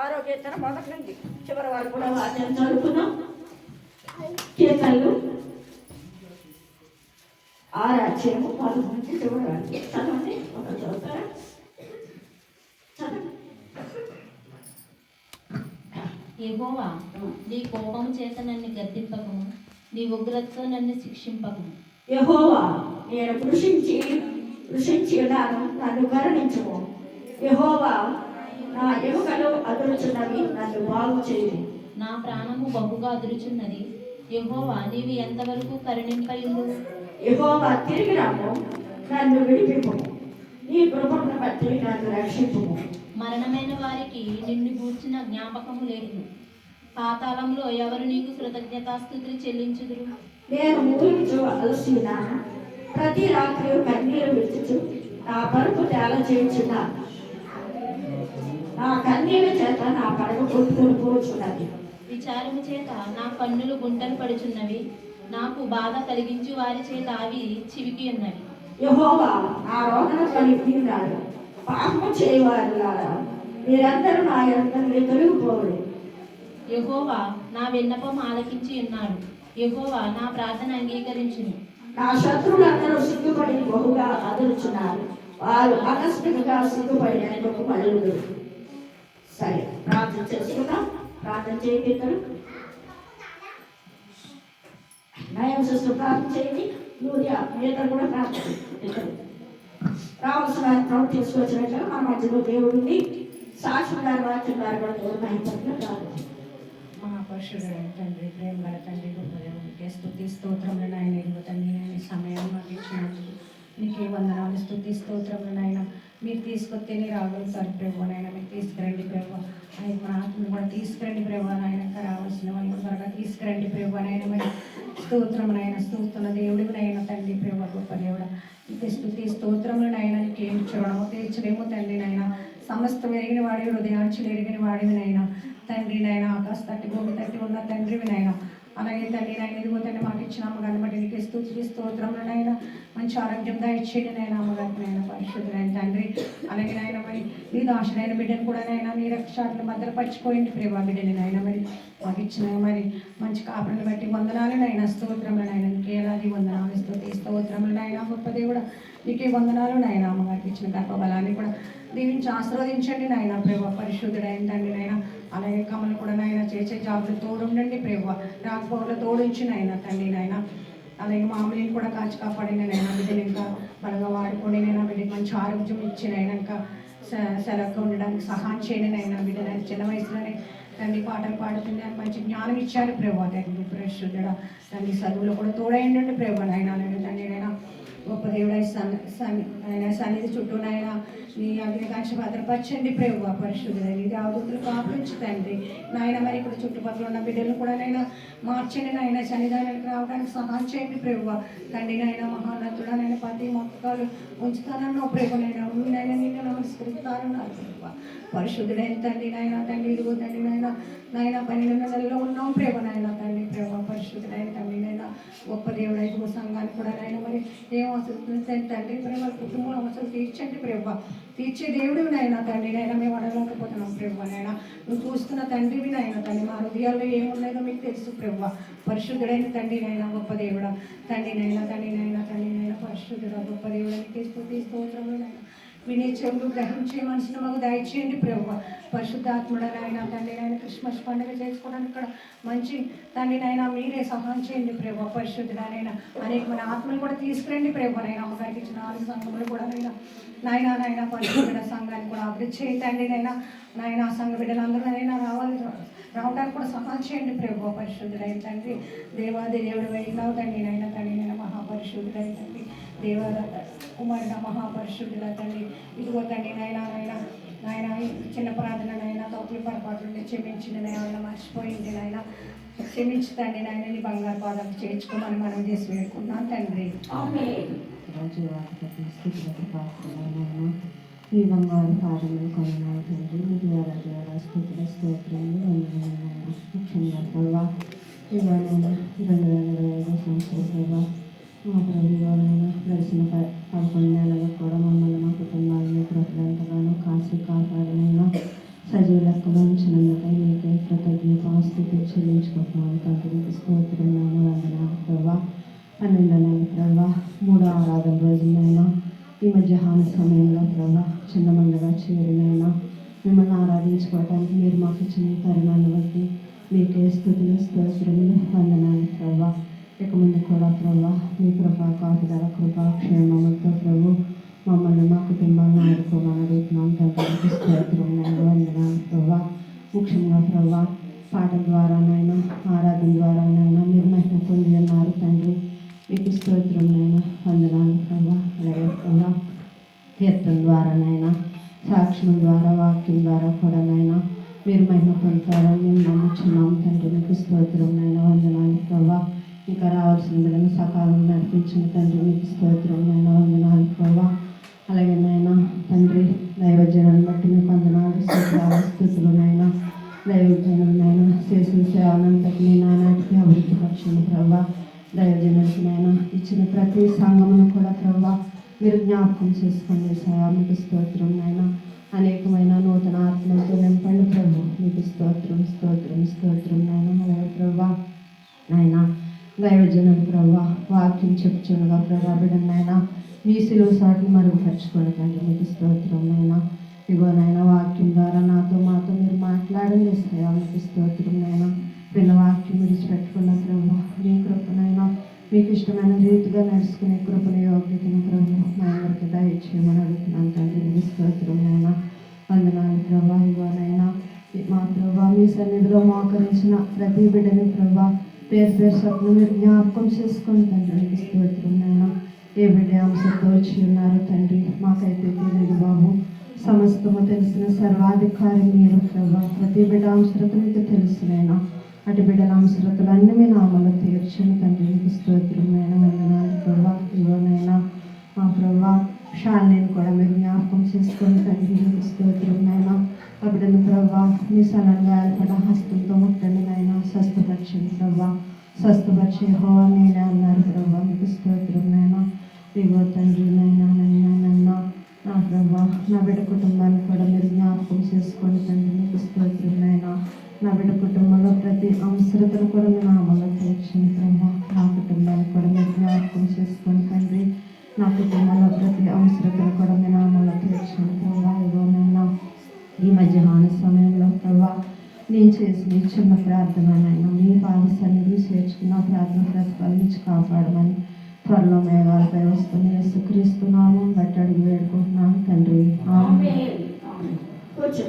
6వ కీర్తన మొదటి నుంచి చివరి వరకు కూడా వాక్యం చదువుకున్నాం. కీర్తనలు 6 అధ్యాయము 11 నుంచి చివరి వరకు చదవండి. ఒకరు చదువుతారా? చదవండి. యెహోవా, నీ కోపము చేత నన్ను గద్దింపకము, నీ ఉగ్రతతో నన్ను శిక్షింపకము. యెహోవా, నేను కృషించి ఉన్నాను, నన్ను కరుణించుము. యెహోవా, నా ఎముకలు అదురుచున్నవి, నన్ను బాగు చేయి. నా ప్రాణము బహుగా అదురుచున్నది. యెహోవా, నీవు ఎంతవరకు కరుణింపయుండు? యెహోవా, తిరిగి రమ్ము, నన్ను విడిపింపుము. నీ కృపను బట్టి నన్ను రక్షింపుము. మరణమైన వారికి నిన్ను గూర్చిన జ్ఞాపకము లేదు. పాతాళంలో ఎవరు నీకు కృతజ్ఞతాస్తుతులు చెల్లించుదురు? నేను మూలుగుచు అలసి ఉన్నాను, ప్రతి రాత్రి కన్నీరు విడుచుచు నా పరుపు తేల చేయించున్నాను. నా కన్నీళ్ళ చేత నా పడవ కొట్టుకొని పోచున్నది. విచారము చేత నా కన్నులు గుంటలు పడుచున్నవి. నాకు బాధ కలిగించు వారి చేత అవి చివికి ఉన్నవి. యెహోవా, నా రోదన కలిగినాడు. పాపము చేయవారులారా, మీరందరూ నా యొక్క తొలగిపోవడు. యెహోవా, నా విన్నపం ఆలకించి ఉన్నాడు. యెహోవా, నా ప్రార్థన అంగీకరించును. నా శత్రువులందరూ సిగ్గుపడి బహుగా అదురుచున్నారు. వారు అకస్మాత్తుగా సిగ్గుపడి ఆయనకు మళ్ళీ. సరే, ప్రార్థన చేసుకుందాం. ప్రార్థన చేయండి. ఇద్దరు నయం చేస్తూ ప్రార్థన చేయండి. ఇద్దరు కూడా ప్రార్థన ఇద్దరు రావాల్సిన ప్రభుత్వం తీసుకొచ్చినట్లుగా మా మధ్యలో దేవుడిని సాక్షి గారి వాక్యం గారు కూడా దేవుడు అయిపోతున్న ప్రార్థన. మహాపరుషుడైన తండ్రి, ప్రేమ గల తండ్రి, గొప్ప దేవునికి స్తుతి స్తోత్రములు ఆయన. ఇదిగో తండ్రి, ఆయన సమయాన్ని మాకు ఇచ్చినందుకు నీకే వందనాలు, స్తుతి స్తోత్రములు ఆయన. మీరు తీసుకొస్తే నీ రాగలుగుతారు ప్రభు నాయన. మీరు తీసుకురండి ప్రభు. ఆయన మన ఆత్మను కూడా తీసుకురండి ప్రభు నాయన. రావాల్సిన వాళ్ళు త్వరగా తీసుకురండి ప్రభు నాయన. మరి స్తోత్రమునైనా స్తోత్రుల దేవుడికి నైనా తండ్రి, ప్రేమ గొప్ప దేవుడ, నీకు స్తుతి స్తోత్రములు నాయన. నీకేం చూడము తీర్చలేము తండ్రి నాయన. సమస్తం ఎరిగిన వాడివి, హృదయాంచులు ఎరిగిన వాడివి నైనా తండ్రి నాయన. ఆకాశ తట్టి భూమి తట్టి ఉన్న తండ్రివి నాయన. అలాగే తండ్రి నాయన, ఇదిగో తండ్రి మాకు ఇచ్చిన అమ్మగారిని బట్టి నీకు స్తుతి స్తోత్రములు నాయన. మంచి ఆరోగ్యంగా ఇచ్చేది నాయన అమ్మగారికి నాయన. పరిశుద్ధులైన తండ్రి, అలాగే నాయన మరి నీ దాసుడైన బిడ్డను కూడా నాయన నీ రక్షాట్లు భద్రపరచుకోండి ప్రేమ బిడ్డని నాయన. మరి మాకు ఇచ్చిన మరి మంచి కాపులను బట్టి వందనాలు నాయన. స్తోత్రములు నాయన. నీకు ఏలాది వందనాలు, స్తుతి స్తోత్రములు నాయన. గొప్ప దేవుడు నీకే వందనాలు నాయన. అమ్మగారికి ఇచ్చిన గర్భబలాన్ని కూడా దీవించి ఆశీర్వదించండి నాయన. ప్రేమ పరిశుద్ధుడైన తండ్రి నాయన. అలాగే కమలు కూడా నాయన చేసే జాబులు తోడుండండి ప్రేమ. రాకపోకలు తోడించి నాయన తండ్రి నాయన. అలాగే మామూలు కూడా కాచి కాపాడిన నైనా బిడ్డలు ఇంకా బలంగా వాడుకొని నైనా బిడ్డకి మంచి ఆరోగ్యం ఇచ్చినైనా ఇంకా సెలవుగా ఉండడానికి సహాయం చేయని నైనా బిడ్డలు చిన్న వయసులోనే తండ్రి పాటలు పాడుతుంది మంచి జ్ఞానం ఇచ్చారు ప్రభు. తండ్రి పరిశుద్ధుడ తండ్రి చదువులో కూడా తోడైండండి ప్రభు నాయన. అలాగే తండ్రి నైనా గొప్ప దేవుడై ఆయన సన్నిధి చుట్టూనైనా నీ అగ్నికాంక్ష భద్రపరచండి ప్రభు. పరిశుద్ధుడ నీ దేవదూతలు కాపురించి తండ్రి నాయన. మరి ఇక్కడ చుట్టుపక్కల ఉన్న బిడ్డలను కూడా నైనా మార్చండి నాయన. సన్నిధానానికి రావడానికి సహాయం చేయండి ప్రభు. తండ్రి నాయన మహానతుడ నైనా ప్రతి మొక్కలు ఉంచుతానన్నావు ప్రభు నైనా. నైనా నిన్ను నమస్కరిస్తానన్నారు ప్రభు. పరిశుద్ధుడైన తండ్రి నాయన. తండ్రి ఇదిగో తండ్రి నాయన నాయన 12 నెలల్లో ఉన్నాం ప్రేమ నాయన. తండ్రి ప్రేమ పరిశుద్ధుడైన తండ్రి నాయన. గొప్ప దేవుడు ఇదిగో సంఘానికి కూడా నాయన మరి ఏం అవసరం తండ్రి ప్రేమ కుటుంబం అవసరం తీర్చండి ప్రేమ. తీర్చే దేవుడు నాయన. తండ్రి నాయన మేము అడగలేకపోతున్నాం ప్రేమ నాయన. నువ్వు చూస్తున్న తండ్రివి నాయన. తండ్రి మా హృదయాల్లో ఏమున్నాయో మీకు తెలుసు ప్రేమ. పరిశుద్ధుడైన తండ్రి నాయన. గొప్ప దేవుడా తండ్రి నాయన. తండ్రి నాయన తండ్రి నాయన పరిశుద్ధుడా గొప్ప దేవుడానికి స్తుతి స్తోత్రములు నాయన. వినే చెవులు గ్రహించే మనసును మాకు దయచేయండి ప్రభు. పరిశుద్ధాత్ముడ నాయన. తండ్రి నాయన క్రిస్మస్ పండుగ చేసుకోవడానికి ఇక్కడ మంచి తండ్రి నాయన మీరే సహాయం చేయండి ప్రభు. పరిశుద్ధుడనైనా అనేక మన ఆత్మలు కూడా తీసుకురండి ప్రభు నాయన. అమ్మగారికి ఇచ్చిన 4 సంఘములు కూడా నాయన నాయన పరిశుద్ధుడ సంఘాన్ని కూడా అభివృద్ధి చేయండి తండ్రి నాయన. నాయన ఆ సంఘ బిడ్డలందరూ నైనా రావడానికి కూడా సహాయం చేయండి ప్రభు. పరిశుద్ధుడైన తండ్రి దేవాది దేవుడు వెళ్ళినావు తండ్రి నాయన. తండ్రి నాయన మహాపరిశుద్ధుడైన తండ్రి దేవాద కుమారుడ మహాపరిశుద్ధుల తండ్రి ఇదిగో తండ్రి నాయన నాయన చిన్న ప్రార్థన నాయన తప్పులు పొరపాట్లు క్షమించిన నాయన మర్చిపోయింది నాయన. క్షమించి తండ్రి నాయన నీ బంగారు పాదం చేర్చుకోమని మనం చేసి వేడుకున్నాం తండ్రి. ఈ బంగారు పాదములు కొన్నాడు తండ్రి. మీ ద్వారా స్థుతుల స్తోత్రములు ముఖ్యంగా ప్రభావ ఇవాళ 2025 సంవత్సరాల మా ప్రభుత్వాలైనా గడిచిన 11 నెలలకు కూడా మమ్మల్ని మా కుటుంబాలను ప్రజలంతగానో కాశీ కాపాడనైనా సజీవ లెక్కలో ఉంచినందుకై మీకే కృతజ్ఞత స్తుతి చెల్లించుకుంటున్నాను తండ్రి. మీకు స్తోత్రం నాయన, వందనాలు ప్రభా. 12వ నెల ప్రభా, 3వ ఆరాధన రోజునైనా ఈ మధ్యాహ్న సమయంలో ప్రభా చిన్న మందిగా చేరినైనా మిమ్మల్ని ఆరాధించుకోవడానికి మీరు మాకు ఇచ్చిన ఈ తరుణాన్ని బట్టి మీకే స్తుతులు స్తోత్రములు వందనాలు ప్రభా. ఇక ముందు కూడా ప్రభా మీ కృపా కాపుదల కృపా క్షేమములతో ప్రభు మమ్మల్ని మా కుటుంబాన్ని ఆడుకోమని అడుగుతున్నాం తండ్రి. మీకు స్తోత్రం నాయన, వందనాలు ప్రభా. ముఖ్యంగా ప్రభా పాటల ద్వారానైనా ఆరాధన ద్వారానైనా మీరు మహిమ పొంది ఉన్నారు తండ్రి. మీకు స్తోత్రం నాయన, వందనాలు ప్రభా. అలాగే ప్రభా కీర్తన ద్వారానైనా సాక్ష్యం ద్వారా వాక్యం ద్వారా కూడా నైనా మీరు మహిమ పొందుతారని మేము నమ్ముచున్నాం తండ్రి. మీకు స్తోత్రం నైనా, వందనాలు ప్రభా. ఇంకా రావాల్సిన బిడ్డను సకాలం నడిపించిన తండ్రి. మీకు స్తోత్రం నైనా, వందనాలు ప్రభా. అలాగే నైనా తండ్రి దైవజనాన్ని బట్టి మీకు వందనాలు స్థుతులు నైనా. దైవజనులనైనా చేసిన సేవనంతటినీ నానాటికి అభివృద్ధి పరచండి ప్రభా. దైవజనులకి నైనా ఇచ్చిన ప్రతి సంఘమును కూడా ప్రభా మీరు జ్ఞాపకం చేసుకోండి సార్. మీకు స్తోత్రం నైనా. అనేకమైన నూతన ఆత్మలతో నింపండి ప్రభు. మీకు స్తోత్రం స్తోత్రం స్తోత్రం నైనా. అలాగే ప్రభా నాయన దైవజనులు ప్రభా వాక్యం చెప్పుచుండగా ప్రభా బిడ్డనైనా మీ సిలువ సాటును మరుగుపరచుకోండి తండ్రి. మీకు స్తోత్రం నైనా. ఇగోనైనా వాక్యం ద్వారా మాతో మీరు మాట్లాడండి సార్. మీకు స్తోత్రం నైనా. పిల్ల వాక్యం విడిచిపెట్టుకున్న ప్రభా మీ కృపనైనా మీకు ఇష్టమైన రీతిగా నడుచుకునే కృపణ యోగ్యతను ప్రభు మా అందరికి దయచేయమని అడుగుతున్నాను తండ్రి. మీకు స్తోత్రం నైనా, వందనాలు ప్రభా. ఇగోనైనా మా ప్రభా మీ సన్నిధిలో మోకరించిన ప్రతి బిడ్డని ప్రభా పేరు స్వప్నం మీరు జ్ఞాపకం చేసుకోండి తండ్రి. మీకు స్తోత్రం నైనా. ఏ బిడ్డ అంశంతో వచ్చి ఉన్నారు తండ్రి మాకైతే తెలియదు బాబు. సమస్తము తెలిసిన సర్వాధికారి మీరు ప్రభా. ప్రతి బిడ్డ అవసరత మీకు తెలుసునైనా. అటు బిడ్డల అవసరతలు అన్ని మీ నామలో తీర్చండి తండ్రి. మీకు స్తోత్రమైన వందనాలు ప్రభా. ఇవనైనా మా ప్రభా షాల్ని కూడా మీరు జ్ఞాపకం చేసుకొని తండ్రి. మీకు స్తోత్రమైన ఆ బిడ్డను ప్రభా మీ సలంగా ఏర్పడ హస్తంతో ముట్టండి నైనా. స్వస్థపరచండి ప్రభా. స్వస్థపరిచే హోవా నేనే అన్నారు ప్రభా. మీకు స్తోత్రమైనా. ఇగో తండ్రి నైనా నైనా నా ప్రభా నా బిడ్డ కుటుంబాన్ని కూడా మీరు జ్ఞాపకం చేసుకొని తండ్రి. మీకు స్తోత్రమైనా. నా బిడ్డ కుటుంబంలో ప్రతి అవసరతను కూడా మీ నామలో తీర్చండి ప్రభా. నా కుటుంబాన్ని కూడా మీరు జ్ఞాపకం చేసుకొని తండ్రి. నా కుటుంబంలో ప్రతి అవసరతను కూడా మీ నామలో తీర్చండి ప్రభా. ఇగోనైనా ఈ మధ్యాహ్న సమయంలో ప్రభా నేను చేసిన ఈ చిన్న ప్రార్థనైనా మీ పాద సన్నిధి చేర్చుకున్న ప్రార్థన ప్రతిఫలించి కాపాడమని త్వరలో మేఘాలపై వస్తున్న యేసుక్రీస్తు నామం బట్టి అడిగి వేడుకుంటున్నాను తండ్రి. ఆమేన్. కూర్చో.